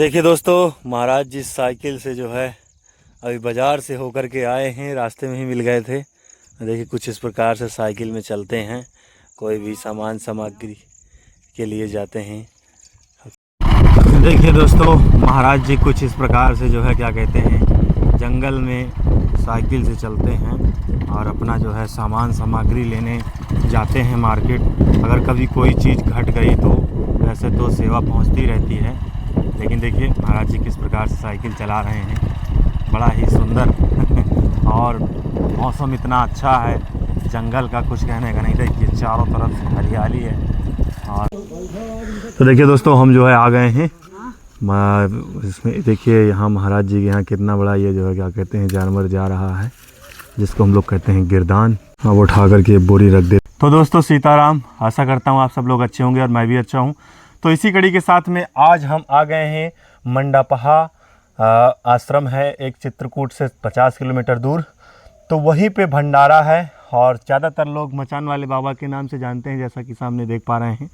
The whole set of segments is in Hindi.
देखिए दोस्तों, महाराज जी साइकिल से जो है अभी बाज़ार से होकर के आए हैं, रास्ते में ही मिल गए थे। देखिए कुछ इस प्रकार से साइकिल में चलते हैं, कोई भी सामान सामग्री के लिए जाते हैं। देखिए दोस्तों, महाराज जी कुछ इस प्रकार से जो है क्या कहते हैं, जंगल में साइकिल से चलते हैं और अपना जो है सामान सामग्री लेने जाते हैं मार्केट। अगर कभी कोई चीज़ घट गई तो वैसे तो सेवा पहुंचती रहती है, लेकिन देखिए महाराज जी किस प्रकार से साइकिल चला रहे हैं, बड़ा ही सुंदर। और मौसम इतना अच्छा है, जंगल का कुछ कहने का नहीं। देखिए चारों तरफ हरियाली है। और तो देखिए दोस्तों, हम जो है आ गए हैं इसमें। देखिए यहाँ महाराज जी के यहाँ कितना बड़ा ये जो है क्या कहते हैं जानवर जा रहा है, जिसको हम लोग कहते हैं गिरदान। अब उठा करके बोरी रख दे। तो दोस्तों सीताराम, आशा करता हूँ आप सब लोग अच्छे होंगे और मैं भी अच्छा हूँ। तो इसी कड़ी के साथ में आज हम आ गए हैं मंडापहा आश्रम है, एक चित्रकूट से 50 किलोमीटर दूर। तो वहीं पे भंडारा है और ज़्यादातर लोग मचान वाले बाबा के नाम से जानते हैं, जैसा कि सामने देख पा रहे हैं।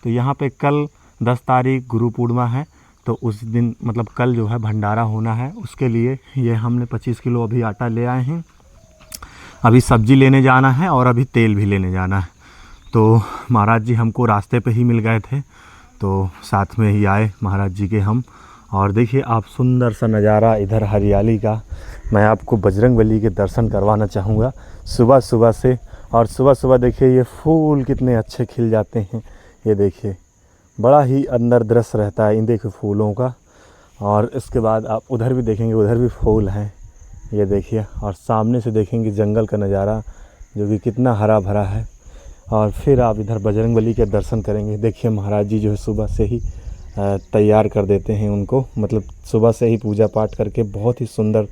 तो यहाँ पे कल 10 तारीख गुरु पूर्णिमा है, तो उस दिन मतलब कल जो है भंडारा होना है। उसके लिए ये हमने 25 किलो अभी आटा ले आए हैं। अभी सब्जी लेने जाना है और अभी तेल भी लेने जाना है। तो महाराज जी हमको रास्ते पे ही मिल गए थे, तो साथ में ही आए महाराज जी के हम। और देखिए आप सुंदर सा नज़ारा इधर हरियाली का, मैं आपको बजरंगबली के दर्शन करवाना चाहूँगा सुबह सुबह से। और सुबह सुबह देखिए ये फूल कितने अच्छे खिल जाते हैं, ये देखिए बड़ा ही अंदर दृश्य रहता है इन देखिए फूलों का। और इसके बाद आप उधर भी देखेंगे, उधर भी फूल हैं, ये देखिए। और सामने से देखेंगे जंगल का नज़ारा जो कि कितना हरा भरा है। और फिर आप इधर बजरंगबली के दर्शन करेंगे। देखिए महाराज जी जो है सुबह से ही तैयार कर देते हैं उनको, मतलब सुबह से ही पूजा पाठ करके बहुत ही सुंदर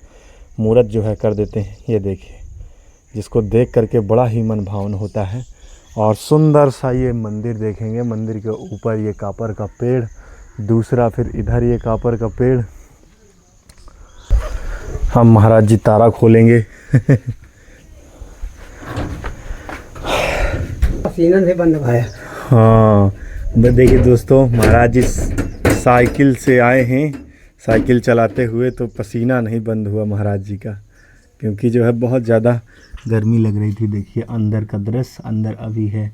मूर्त जो है कर देते हैं, ये देखिए, जिसको देख करके बड़ा ही मन भावन होता है। और सुंदर सा ये मंदिर देखेंगे, मंदिर के ऊपर ये कापर का पेड़, दूसरा फिर इधर ये कापर का पेड़। हम महाराज जी तारा खोलेंगे। पसीना से बंद भाया। हाँ देखिए दोस्तों, महाराज जी साइकिल से आए हैं, साइकिल चलाते हुए, तो पसीना नहीं बंद हुआ महाराज जी का, क्योंकि जो है बहुत ज़्यादा गर्मी लग रही थी। देखिए अंदर का दृश्य, अंदर अभी है,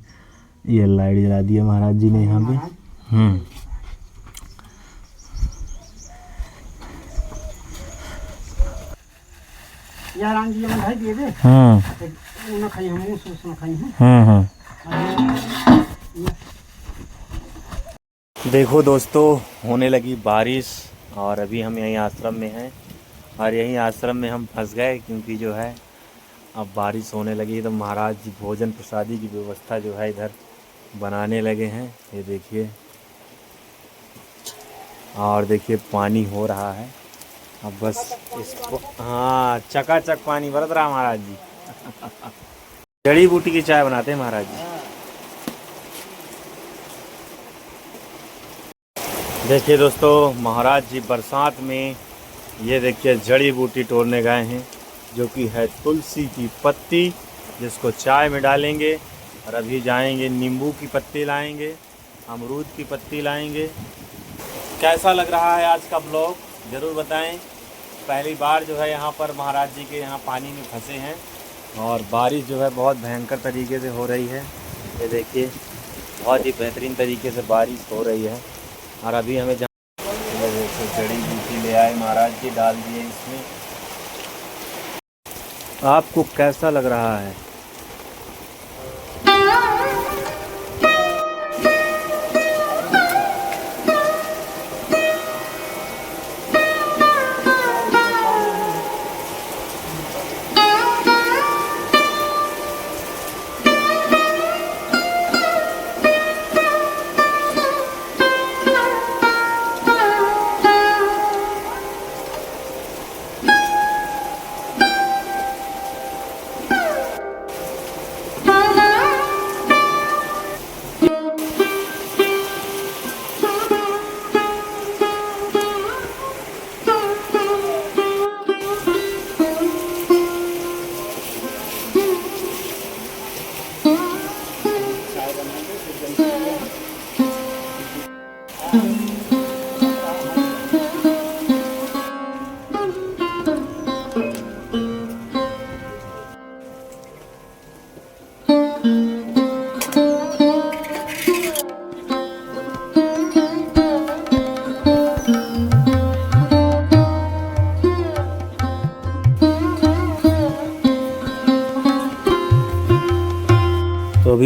ये लाइट जला दिया महाराज जी ने यहाँ पे। यार आंगी ये भाई दे दे। ना खाई हम उस ना खाई हम। देखो दोस्तों, होने लगी बारिश और अभी हम यहीं आश्रम में हैं। और यहीं आश्रम में हम फंस गए, क्योंकि जो है अब बारिश होने लगी। तो महाराज जी भोजन प्रसादी की व्यवस्था जो है इधर बनाने लगे हैं, ये देखिए। और देखिए पानी हो रहा है, अब बस इसको, हाँ चकाचक पानी बरत रहा महाराज जी। जड़ी बूटी की चाय बनाते हैं महाराज जी। देखिए दोस्तों, महाराज जी बरसात में ये देखिए जड़ी बूटी तोड़ने गए हैं, जो कि है तुलसी की पत्ती, जिसको चाय में डालेंगे। और अभी जाएंगे नींबू की पत्ती लाएंगे, अमरूद की पत्ती लाएंगे। कैसा लग रहा है आज का ब्लॉग ज़रूर बताएं। पहली बार जो है यहाँ पर महाराज जी के यहाँ पानी में फंसे हैं, और बारिश जो है बहुत भयंकर तरीके से हो रही है, ये देखिए बहुत ही बेहतरीन तरीके से बारिश हो रही है। और अभी हमें जड़ी बूटी ले आए महाराज जी, डाल दिए इसमें। आपको कैसा लग रहा है?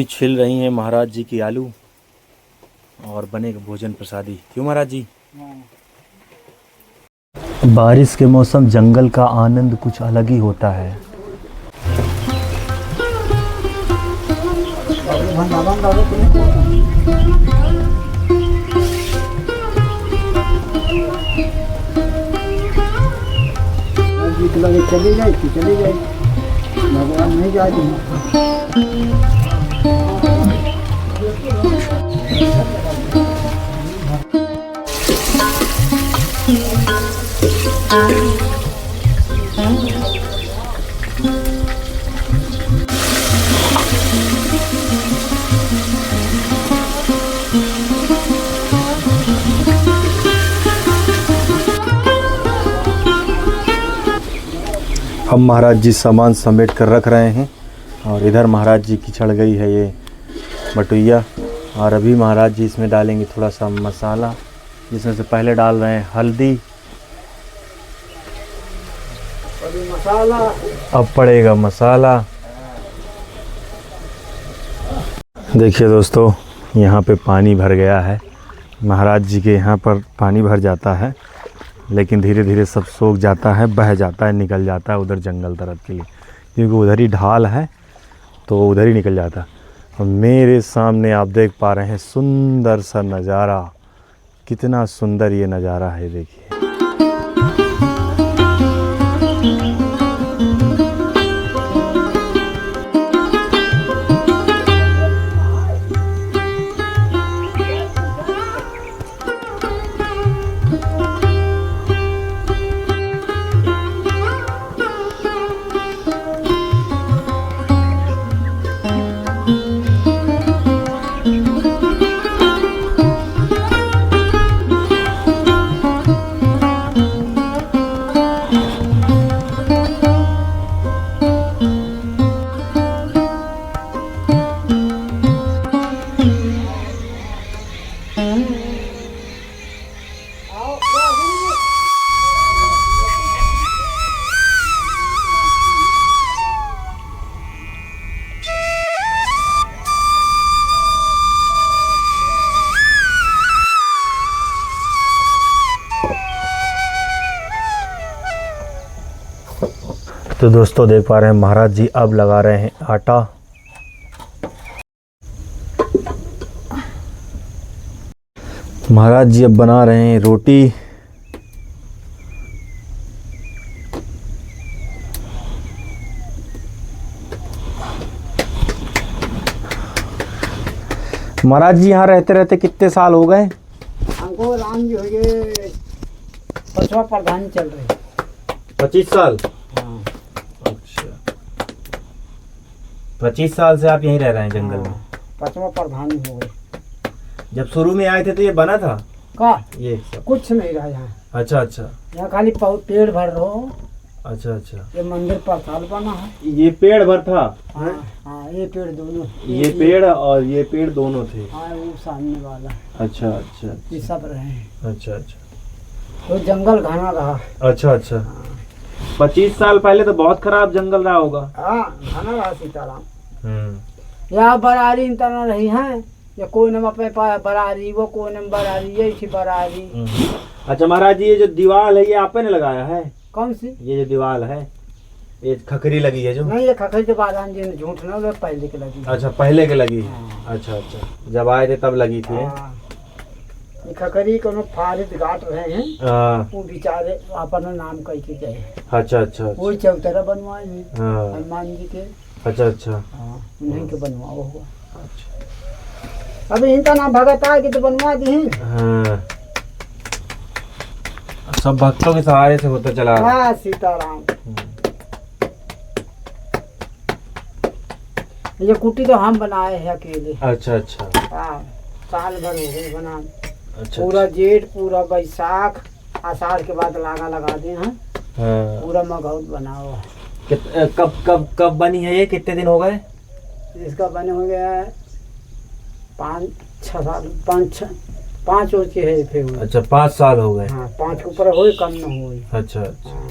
अभी छिल रही हैं महाराज जी की आलू और बनेगा भोजन प्रसादी। क्यों महाराज जी? बारिश के मौसम जंगल का आनंद कुछ अलग ही होता है। चली जाए भगवान नहीं जाए। हम महाराज जी सामान समेट कर रख रहे हैं और इधर महाराज जी की चढ़ गई है ये बटुइया और अभी महाराज जी इसमें डालेंगे थोड़ा सा मसाला, जिसमें से पहले डाल रहे हैं हल्दी, मसाला, अब पड़ेगा मसाला। देखिए दोस्तों, यहाँ पे पानी भर गया है। महाराज जी के यहाँ पर पानी भर जाता है लेकिन धीरे धीरे सब सूख जाता है, बह जाता है, निकल जाता है उधर जंगल तरफ के लिए, क्योंकि उधर ही ढाल है तो उधर ही निकल जाता है। और मेरे सामने आप देख पा रहे हैं सुंदर सा नज़ारा, कितना सुंदर ये नज़ारा है, देखिए। तो दोस्तों देख पा रहे हैं महाराज जी अब लगा रहे हैं आटा। महाराज जी अब बना रहे हैं रोटी। महाराज जी यहाँ रहते रहते कितने साल हो गए? हमको राम जी हो गए 5वां प्रधान चल रहे। 25 साल? हाँ। अच्छा, 25 साल से आप यहीं रह रहे हैं जंगल में? 5वां प्रधान हो गए। जब शुरू में आए थे तो ये बना था का? ये सब कुछ नहीं रहा यहाँ। अच्छा अच्छा, यहाँ खाली पेड़ भर रहो। अच्छा अच्छा, ये मंदिर पाताल बना है। ये पेड़ भर था? हाँ, हाँ, ये पेड़ दोनों, ये पेड़ और ये पेड़ दोनों थे? हाँ, वो सामने वाला। अच्छा अच्छा, ये सब रहे हैं। अच्छा अच्छा, तो जंगल घना रहा। अच्छा अच्छा। 25 साल पहले तो बहुत खराब जंगल रहा होगा। हाँ, घना रहा सीताराम। यहाँ बरारी इंतना रही है, या कोई नम अपने पास बरारी, वो कोई नम बरारी, यही थी बरारी। अच्छा महाराज जी, ये जो दीवार है ये आपने लगाया है? कौन सी? ये जो दीवार है, ये खखरी लगी है जो? नहीं, ये खखरी तो बादान जी ने झूठ ना, वो पहले के लगी। अच्छा, पहले के लगी है। हाँ। अच्छा अच्छा, जब आए थे तब लगी थी। हाँ। ये खखरी को फारिद गाट रहे हैं। हाँ। वो बेचारे अपना नाम कह के गए। अच्छा अच्छा, वही चौतरा बनवाए हैं हाँ। हनुमान जी के। अच्छा अच्छा, हाँ, उन्हीं के बनवाओ हुआ। अभी इनका नाम भगत आ के तो बनवा दी। हाँ, सब भक्तों के सहारे से होता चला। हाँ, सीताराम। ये कुटी तो हम बनाए हैं अकेले। अच्छा अच्छा, हाँ, साल भर हो गए बना। अच्छा, पूरा जेठ, पूरा बैसाख, आषाढ़ के बाद लागा लगा दे हैं। हाँ। पूरा मगौत बना हुआ है। कब कब कब बनी है ये? कितने दिन हो गए इसका? बने हो गया 5-6 साल, 5 वर्ष के है फिर। अच्छा, 5 साल हो गए। हाँ, 5 के ऊपर हो, कम न हो। अच्छा अच्छा।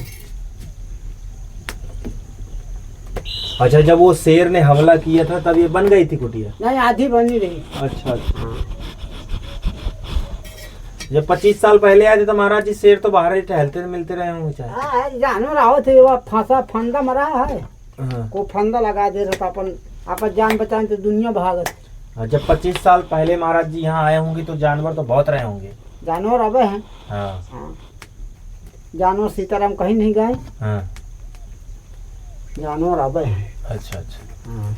अच्छा, जब वो शेर ने हमला किया था तब ये बन गई थी कुटिया? नहीं, आधी बनी रही। अच्छा अच्छा। जब 25 साल पहले आए थे तो महाराज जी शेर तो बाहर ही टहलते मिलते रहे होंगे चाहे? हाँ, जानवर आओ थे, वो फांसा फंदा मरा है, हाँ। को फंदा लगा दे रहा था, अपन आपन जान बचाने तो दुनिया भागत। जब 25 साल पहले महाराज जी यहाँ आए होंगे तो जानवर तो बहुत रहे होंगे? जानवर अब हैं। हाँ। हाँ, जानवर सीताराम कहीं नहीं गए। हाँ। जानवर अब हैं। अच्छा अच्छा। हाँ।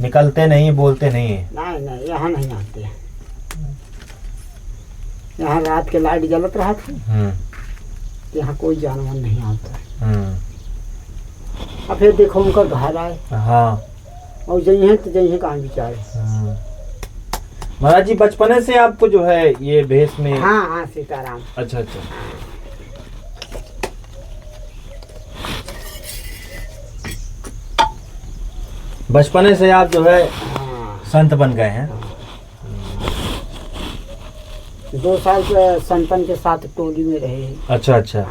निकलते नहीं, बोलते नहीं है? नहीं नहीं, यहाँ नहीं आते। यहाँ रात के लाइट जलत रहा था, यहाँ कोई जानवर नहीं आता। अब फिर देखो उनका घर आए। हाँ। और जइए तो जइए कहाँ बेचारे। महाराज जी बचपने से आपको जो है ये भेष में? हाँ हाँ, सीताराम। अच्छा अच्छा। बचपने से आप जो है संत बन गए हैं? 2 साल के संतन के साथ टोली में रहे हैं। अच्छा अच्छा।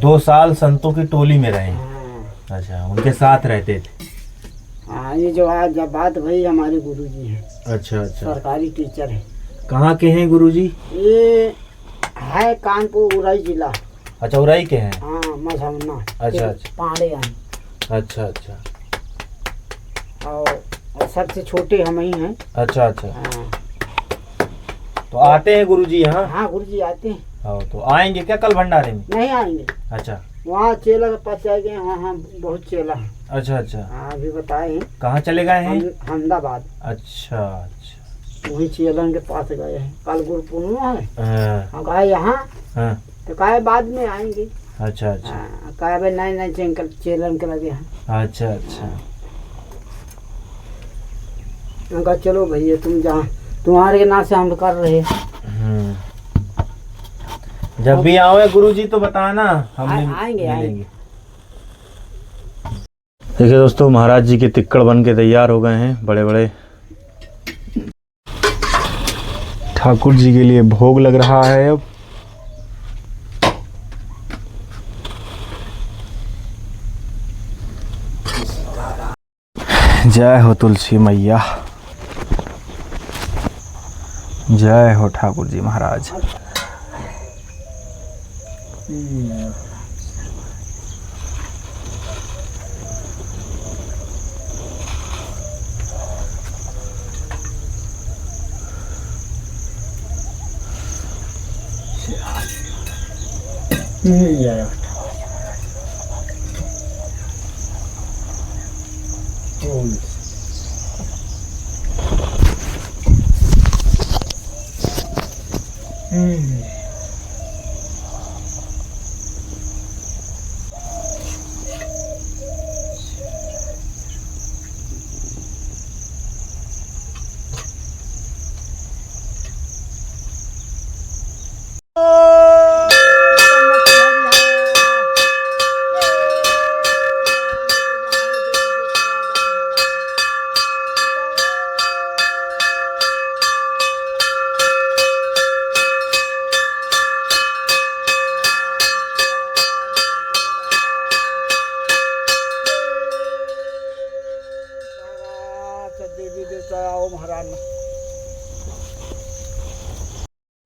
2 साल संतों की टोली में रहे? अच्छा, उनके साथ रहते थे? हाँ, ये जो आज जब बात भई, हमारे गुरुजी हैं। अच्छा अच्छा। सरकारी टीचर है। कहाँ के हैं गुरुजी? ये है कानपुर उरई जिला। अच्छा, उरई के हैं? हाँ, मझौना। अच्छा अच्छा। पांडे हैं। अच्छा अच्छा। और सबसे छोटे हम ही हैं। अच्छा अच्छा। हाँ। तो आते हैं गुरुजी यहाँ? हाँ, गुरुजी आते हैं। हाँ, तो आएंगे क्या कल भंडारे में? नहीं आएंगे। अच्छा। वहाँ चेला के पास जाएंगे, वहाँ बहुत चेला है। अच्छा अच्छा। हाँ, अभी बताए हैं। कहाँ चले गए हैं? अहमदाबाद। अच्छा अच्छा। वही चेलन के पास गए हैं, कल गुरु पूर्णिमा है। हाँ। हम कहा यहाँ, हाँ। तो कहा बाद में आएंगे। अच्छा अच्छा। कहा भाई नहीं नहीं, चंकल चेलन के लगे हैं। अच्छा अच्छा। हम कहा चलो भैया, तुम जहाँ तुम्हारे नाम से हम कर रहे हैं। जब भी आओगे गुरुजी तो बताना, हम आएंगे आएंगे। देखिए दोस्तों, महाराज जी के तिक्कड़ बन के तैयार हो गए हैं, बड़े बड़े। ठाकुर जी के लिए भोग लग रहा है अब। जय हो तुलसी मैया, जय हो ठाकुर जी महाराज।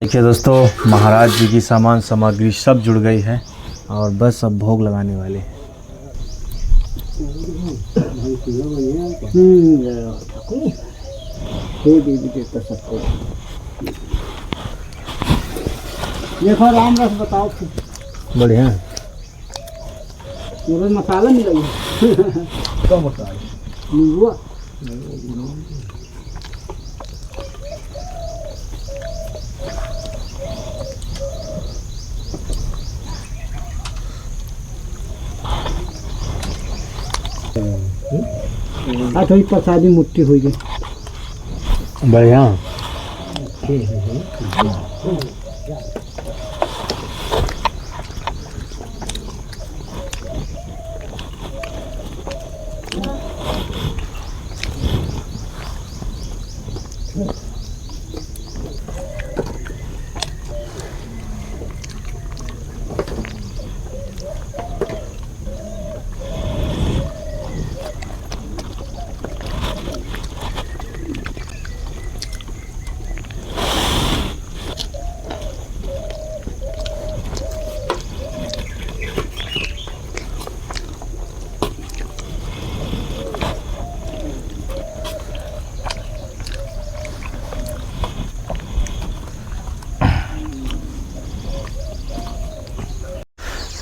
देखिए दोस्तों, महाराज जी की सामान सामग्री सब जुड़ गई है और बस अब भोग लगाने वाले हैं। देखो राम रस बताओ, बढ़िया पूरे मसाला मिला क्या मसाला? नींबू। थोड़ी प्रसादी मुट्ठी हो गई। बढ़िया।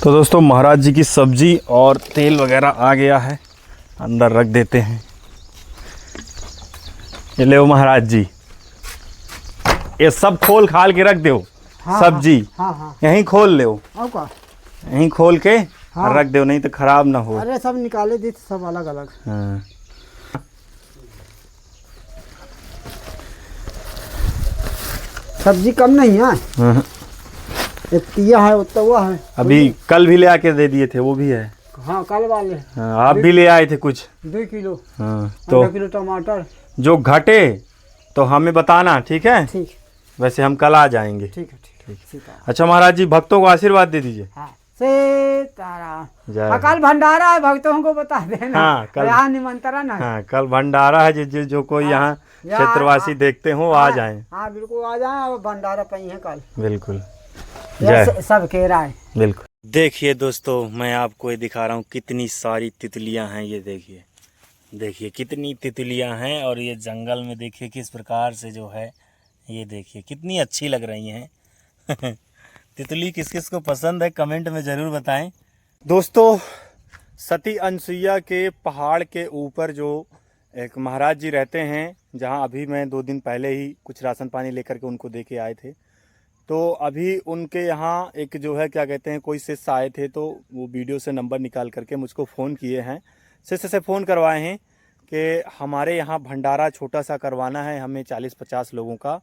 तो दोस्तों महाराज जी की सब्जी और तेल वगैरह आ गया है, अंदर रख देते हैं। ये ले महाराज जी, ये सब खोल खाल के रख दो। हाँ, सब्जी हाँ हाँ यहीं खोल ले, का यहीं खोल के हाँ। रख दो, नहीं तो खराब ना हो। अरे सब निकाले दी सब अलग अलग। हाँ। सब्जी कम नहीं है, हाँ। एक तिया है उतना हुआ है। अभी कल भी ले आके दे दिए थे, वो भी है। हाँ कल वाले। हाँ, आप भी ले आए थे कुछ। 2 किलो। हाँ, तो 2 किलो टमाटर। जो घटे तो हमें बताना, ठीक है? ठीक वैसे हम कल आ जाएंगे। ठीक है ठीक है। अच्छा महाराज जी, भक्तों को आशीर्वाद दे दीजिए। हाँ सीताराम। जय। कल भंडारा है, भक्तों को बता देना। हाँ, कल यहाँ निमंत्रण है। हाँ, कल भंडारा है। जो कोई यहाँ क्षेत्रवासी देखते हो आ जाएं। हाँ बिल्कुल आ जाए, और भंडारा पई है कल। बिल्कुल। सब कह रहा है। बिल्कुल। देखिए दोस्तों, मैं आपको ये दिखा रहा हूँ कितनी सारी तितलियाँ हैं। ये देखिए, देखिए कितनी तितलियाँ हैं, और ये जंगल में देखिए किस प्रकार से जो है, ये देखिए कितनी अच्छी लग रही हैं। तितली किस किस को पसंद है कमेंट में ज़रूर बताएं। दोस्तों, सती अनसुईया के पहाड़ के ऊपर जो एक महाराज जी रहते हैं, जहां अभी मैं 2 दिन पहले ही कुछ राशन पानी लेकर के उनको दे के आए थे, तो अभी उनके यहाँ एक जो है क्या कहते हैं, कोई शिष्य आए थे, तो वो वीडियो से नंबर निकाल करके मुझको फ़ोन किए हैं। शिष्य से फ़ोन करवाए हैं कि हमारे यहाँ भंडारा छोटा सा करवाना है हमें 40-50 लोगों का,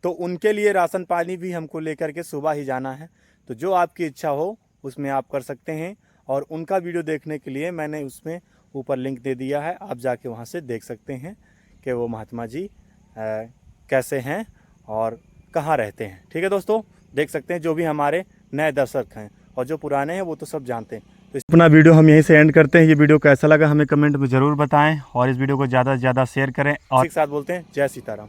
तो उनके लिए राशन पानी भी हमको लेकर के सुबह ही जाना है। तो जो आपकी इच्छा हो उसमें आप कर सकते हैं, और उनका वीडियो देखने के लिए मैंने उसमें ऊपर लिंक दे दिया है, आप जाके वहाँ से देख सकते हैं कि वो महात्मा जी कैसे हैं और कहाँ रहते हैं। ठीक है दोस्तों, देख सकते हैं। जो भी हमारे नए दर्शक हैं और जो पुराने हैं वो तो सब जानते हैं। तो अपना वीडियो हम यहीं से एंड करते हैं। ये वीडियो कैसा लगा हमें कमेंट में ज़रूर बताएं, और इस वीडियो को ज़्यादा से ज़्यादा शेयर करें, और एक साथ बोलते हैं जय सीताराम।